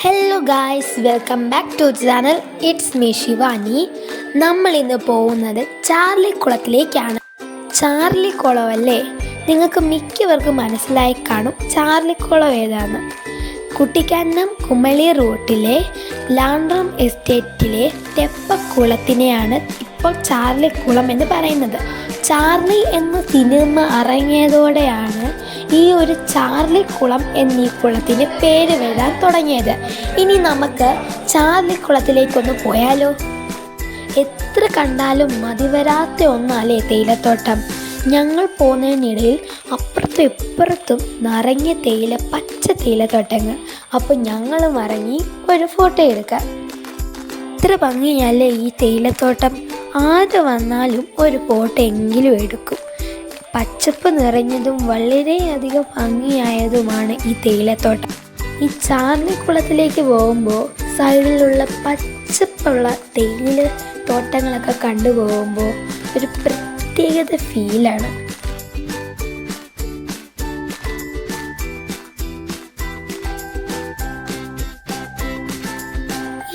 Hello guys, welcome back to channel. It's me Shivani. നമ്മൾ ഇന്ന് പോകുന്നത് ചാർലി കുളത്തിലേക്കാണ്. ചാർലി കുളമല്ലേ, നിങ്ങൾക്ക് മിക്കവർക്കും മനസ്സിലായി കാണും ചാർലി കുളം ഏതാന്ന്. കുട്ടിക്കാനം കുമളി റൂട്ടിലെ ലാൻഡ്രം എസ്റ്റേറ്റിലെ തെപ്പക്കുളത്തിനെയാണ് ഇപ്പോൾ ചാർലി കുളം എന്ന് പറയുന്നത്. ചാർലി എന്ന സിനിമ ഇറങ്ങിയതോടെയാണ് ഈ ഒരു ചാർലി കുളം എന്നീ കുളത്തിന് പേര് വരാൻ തുടങ്ങിയത്. ഇനി നമുക്ക് ചാർലി കുളത്തിലേക്കൊന്ന് പോയാലോ? എത്ര കണ്ടാലും മതിവരാത്ത ഒന്നല്ലേ തേയിലത്തോട്ടം. ഞങ്ങൾ പോകുന്നതിനിടയിൽ അപ്പുറത്തും ഇപ്പുറത്തും നിറഞ്ഞ പച്ച തേയിലത്തോട്ടങ്ങൾ. അപ്പോൾ ഞങ്ങളും ഇറങ്ങി ഒരു ഫോട്ടോ എടുക്കാം. ഇത്ര ഭംഗിയല്ലേ ഈ തേയിലത്തോട്ടം. ആര് വന്നാലും ഒരു ഫോട്ടോ എങ്കിലും എടുക്കും. പച്ചപ്പ് നിറഞ്ഞതും വളരെയധികം ഭംഗിയായതുമാണ് ഈ തേയിലത്തോട്ടം. ഈ ചാർലി കുളത്തിലേക്ക് പോകുമ്പോൾ സൈഡിലുള്ള പച്ചപ്പുള്ള തേയില തോട്ടങ്ങളൊക്കെ കണ്ടുപോകുമ്പോൾ ഒരു പ്രത്യേകത ഫീലാണ്.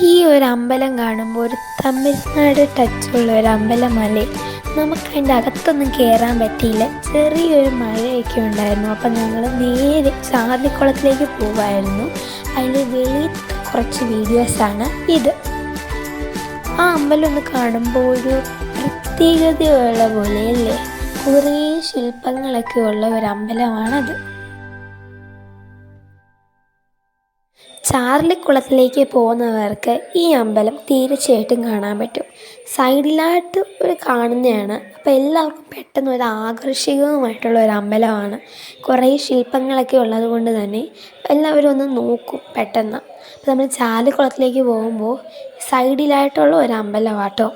ഈ ഒരു അമ്പലം കാണുമ്പോൾ ഒരു തമിഴ്നാട് ടച്ചുള്ള ഒരു അമ്പലമല്ലേ. നമുക്ക് അതിൻ്റെ അകത്തൊന്നും കയറാൻ പറ്റിയില്ല, ചെറിയൊരു മഴയൊക്കെ ഉണ്ടായിരുന്നു. അപ്പം ഞങ്ങൾ നേരെ ചാർലിക്കുളത്തിലേക്ക് പോവായിരുന്നു. അതിൽ വെളിയിലത്തെ കുറച്ച് വീഡിയോസാണ് ഇത്. ആ അമ്പലം ഒന്ന് കാണുമ്പോൾ ഒരു പ്രത്യേകതയുള്ള പോലെയല്ലേ, കുറേ ശില്പങ്ങളൊക്കെ ഉള്ള ഒരു അമ്പലമാണത്. ചാർലിക്കുളത്തിലേക്ക് പോകുന്നവർക്ക് ഈ അമ്പലം തീർച്ചയായിട്ടും കാണാൻ പറ്റും. സൈഡിലായിട്ട് ഒരു കാണുന്നതാണ്. അപ്പോൾ എല്ലാവർക്കും പെട്ടെന്ന് ഒരു ആകർഷകവുമായിട്ടുള്ള ഒരു അമ്പലമാണ്. കുറേ ശില്പങ്ങളൊക്കെ ഉള്ളത് കൊണ്ട് തന്നെ എല്ലാവരും ഒന്ന് നോക്കും പെട്ടെന്ന്. അപ്പോൾ നമ്മൾ ചാർലിക്കുളത്തിലേക്ക് പോകുമ്പോൾ സൈഡിലായിട്ടുള്ള ഒരു അമ്പലമാട്ടോ.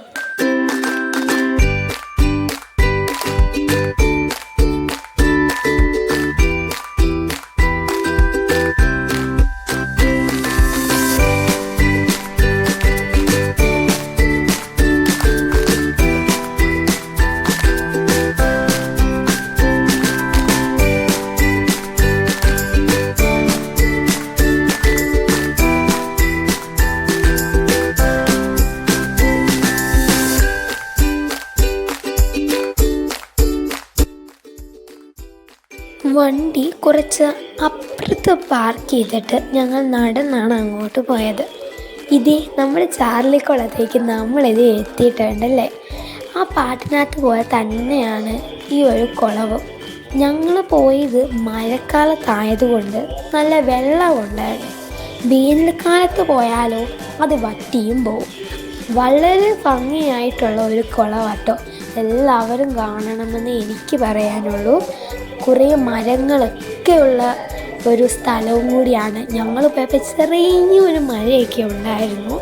വണ്ടി കുറച്ച് അപ്പുറത്ത് പാർക്ക് ചെയ്തിട്ട് ഞങ്ങൾ നടന്നാണ് അങ്ങോട്ട് പോയത്. ഇതേ നമ്മുടെ ചാർലിക്കുളത്തേക്ക് നമ്മളിത് എത്തിയിട്ടുണ്ടല്ലേ. ആ പാട്ടിനകത്ത് പോലെ തന്നെയാണ് ഈ ഒരു കുളവും. ഞങ്ങൾ പോയത് മഴക്കാലത്തായതുകൊണ്ട് നല്ല വെള്ളമുണ്ടായിരുന്നു. വേനൽക്കാലത്ത് പോയാലോ അത് വറ്റിയും പോവും. വളരെ ഭംഗിയായിട്ടുള്ള ഒരു കുളമാട്ടോ. എല്ലാവരും കാണണമെന്ന് എനിക്ക് പറയാനുള്ളൂ. കുറേ മരങ്ങളൊക്കെയുള്ള ഒരു സ്ഥലവും കൂടിയാണ്. ഞങ്ങൾ പോയപ്പോൾ ചെറിയൊരു മഴയൊക്കെ ഉണ്ടായിരുന്നു.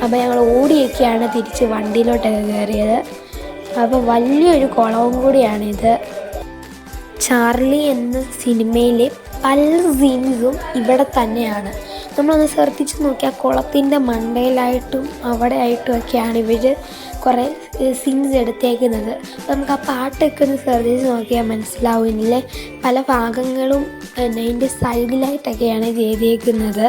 അപ്പോൾ ഞങ്ങൾ ഓടിയൊക്കെയാണ് തിരിച്ച് വണ്ടിയിലോട്ടൊക്കെ കയറിയത്. അപ്പോൾ വലിയൊരു കുളവും കൂടിയാണിത്. ചാർലി എന്ന സിനിമയിലെ പല സീൻസും ഇവിടെ തന്നെയാണ്. നമ്മളൊന്ന് ശ്രദ്ധിച്ച് നോക്കിയാൽ കുളത്തിൻ്റെ മണ്ടയിലായിട്ടും അവിടെ ആയിട്ടുമൊക്കെയാണ് ഇവർ കുറേ സീൻസ് എടുത്തേക്കുന്നത്. നമുക്ക് ആ പാട്ടൊക്കെ ഒന്ന് ശ്രദ്ധിച്ച് നോക്കിയാൽ മനസ്സിലാവില്ലേ. പല ഭാഗങ്ങളും അതിൻ്റെ സൈഡിലായിട്ടൊക്കെയാണ് ചെയ്തേക്കുന്നത്.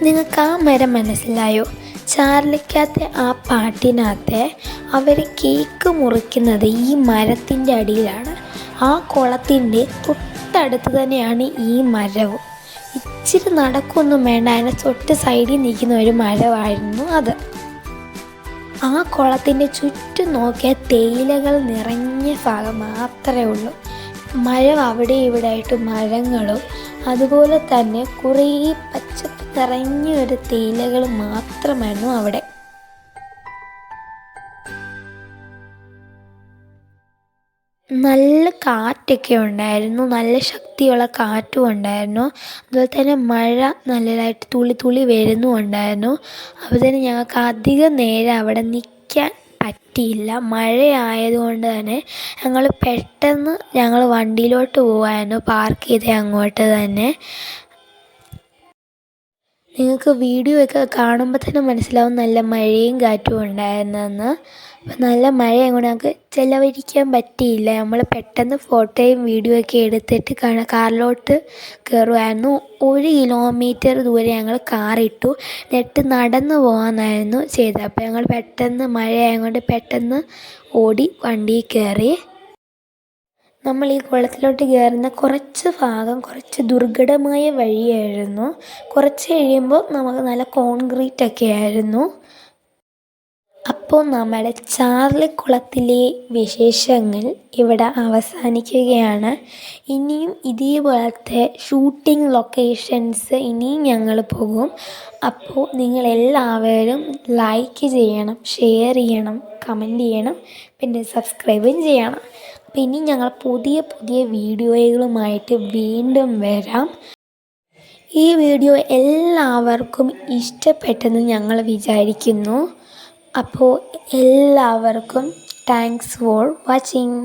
നിങ്ങൾക്ക് ആ മരം മനസ്സിലായോ? ചാർലിക്കകത്തെ ആ പാട്ടിനകത്തെ അവർ കേക്ക് മുറിക്കുന്നത് ഈ മരത്തിൻ്റെ അടിയിലാണ്. ആ കുളത്തിൻ്റെ തൊട്ടടുത്ത് തന്നെയാണ് ഈ മരവും. ഇച്ചിരി നടക്കൊന്നും വേണ്ട, അതിൻ്റെ തൊട്ട് സൈഡിൽ നിൽക്കുന്ന ഒരു മരമായിരുന്നു അത്. ആ കുളത്തിൻ്റെ ചുറ്റും നോക്കിയാൽ തേയിലകൾ നിറഞ്ഞ ഭാഗം മാത്രമേ ഉള്ളൂ. മരം അവിടെ ഇവിടെ ആയിട്ട് മരങ്ങളും അതുപോലെ തന്നെ കുറേ പച്ചപ്പ് നിറഞ്ഞ ഒരു തേയിലകൾ മാത്രമായിരുന്നു അവിടെ. നല്ല കാറ്റൊക്കെ ഉണ്ടായിരുന്നു, നല്ല ശക്തിയുള്ള കാറ്റും ഉണ്ടായിരുന്നു. അതുപോലെ തന്നെ മഴ നല്ലതായിട്ട് തുള്ളി തുള്ളി വരുന്നുമുണ്ടായിരുന്നു. അപ്പോൾ തന്നെ ഞങ്ങൾക്ക് അധികം നേരം അവിടെ നിൽക്കാൻ പറ്റിയില്ല. മഴയായതുകൊണ്ട് തന്നെ ഞങ്ങൾ പെട്ടെന്ന് വണ്ടിയിലോട്ട് പോകായിരുന്നു, പാർക്ക് ചെയ്തേ അങ്ങോട്ട് തന്നെ. നിങ്ങൾക്ക് വീഡിയോ ഒക്കെ കാണുമ്പോൾ തന്നെ മനസ്സിലാവും നല്ല മഴയും കാറ്റും ഉണ്ടായിരുന്നെന്ന്. അപ്പം നല്ല മഴയും കൊണ്ട് ഞങ്ങൾക്ക് ചിലവഴിക്കാൻ പറ്റിയില്ല. നമ്മൾ പെട്ടെന്ന് ഫോട്ടോയും വീഡിയോ ഒക്കെ എടുത്തിട്ട് കാറിലോട്ട് കയറുമായിരുന്നു. 1 കിലോമീറ്റർ ദൂരെ ഞങ്ങൾ കാറിട്ടു. എന്നിട്ട് നടന്നു പോകാനായിരുന്നു ചെയ്തത്. അപ്പോൾ ഞങ്ങൾ പെട്ടെന്ന് മഴയായതുകൊണ്ട് പെട്ടെന്ന് ഓടി വണ്ടിയിൽ കയറി. നമ്മൾ ഈ കുളത്തിലോട്ട് കയറുന്ന കുറച്ച് ഭാഗം കുറച്ച് ദുർഘടമായ വഴിയായിരുന്നു. കുറച്ച് കഴിയുമ്പോൾ നമുക്ക് നല്ല കോൺക്രീറ്റ് ഒക്കെ ആയിരുന്നു. അപ്പോൾ നമ്മുടെ ചാർലിക്കുളത്തിലെ വിശേഷങ്ങൾ ഇവിടെ അവസാനിക്കുകയാണ്. ഇനിയും ഇതേപോലത്തെ ഷൂട്ടിംഗ് ലൊക്കേഷൻസ് ഇനിയും ഞങ്ങൾ പോകും. അപ്പോൾ നിങ്ങളെല്ലാവരും ലൈക്ക് ചെയ്യണം, ഷെയർ ചെയ്യണം, കമൻറ്റ് ചെയ്യണം, പിന്നെ സബ്സ്ക്രൈബും ചെയ്യണം. അപ്പോൾ ഇനി ഞങ്ങൾ പുതിയ പുതിയ വീഡിയോകളുമായിട്ട് വീണ്ടും വരാം. ഈ വീഡിയോ എല്ലാവർക്കും ഇഷ്ടപ്പെട്ടെന്ന് ഞങ്ങൾ വിചാരിക്കുന്നു. അപ്പോൾ എല്ലാവർക്കും താങ്ക്സ് ഫോർ വാച്ചിങ്.